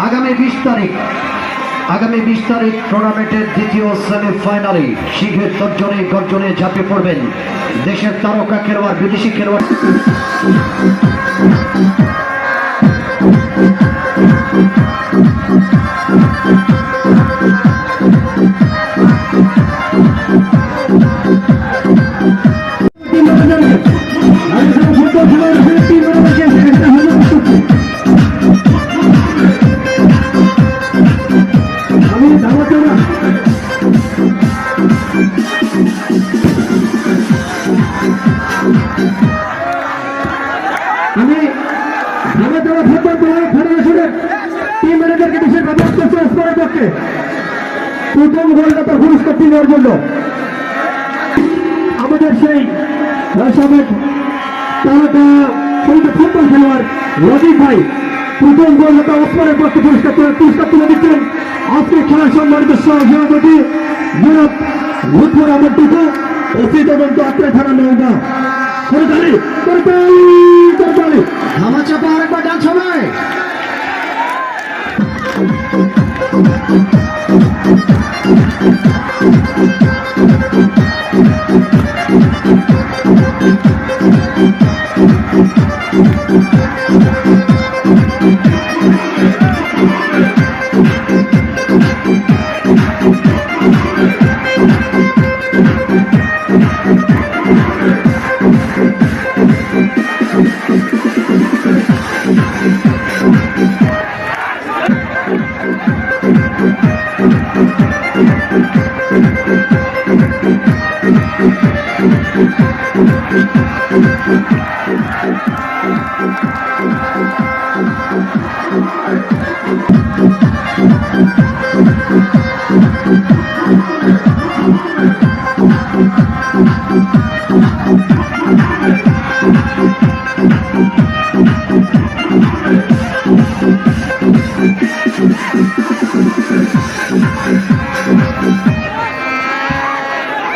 আগামী 20 তারিখ টুর্নামেন্টের দ্বিতীয় সেমিফাইনালে শীঘ্র তর্জনে গর্জনে ঝাঁপিয়ে পড়বেন দেশের তারকা খেলোয়াড়, বিদেশি খেলোয়াড়। আমি ধামাচাপা ফুটবল ফেডারেশনের টিম ম্যানেজারকে বিশেষভাবে অনুরোধ করার পক্ষে প্রথম গোলদাতা পুরস্কারটি নেওয়ার জন্য আমাদের সেই সাবেক তারকা শহীদ ফুটবল খেলোয়াড় লজিক ভাই প্রথম গোলদাতা ওসমানের পক্ষে পুরস্কার তুলে দিচ্ছেন। আজকে খেলার সম্মানিত সভাপতি জনাব লুৎফর আহমদ টুকু, ওসি তদন্ত আত্রে থানা নওগাঁ। ধামাচাপা আরেকবার ডান্স হবে।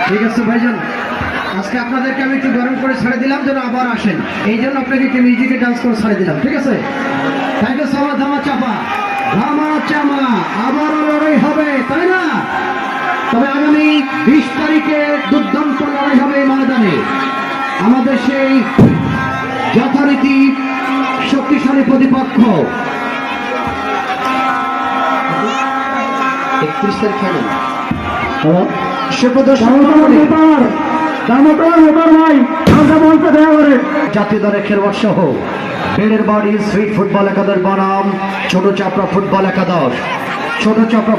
ঠিক আছে ভাইজান, আজকে আপনাদেরকে আমি একটু গরম করে ছেড়ে দিলাম যেন আবার আসেন, এই জন্য আপনাকে একটু মিউজিকে ডান্স করে ছেড়ে দিলাম। ঠিক আছে, থ্যাংক ইউ সো মাচ। ধামাচাপা আবারও লড়াই হবে, তাই না? তবে আগামী 20 তারিখে দুর্দান্ত লড়াই হবে এই ময়দানে। আমাদের সেই যথারীতি শক্তিশালী প্রতিপক্ষ 31 তারিখ ফাইনাল। জাতীয় দলের খেলোয়াড় সহ বেলের বাড়ি সুইট ফুটবল একাদশ বনাম ছোট চাপড়া ফুটবল একাদশ। ছোট চাপড়া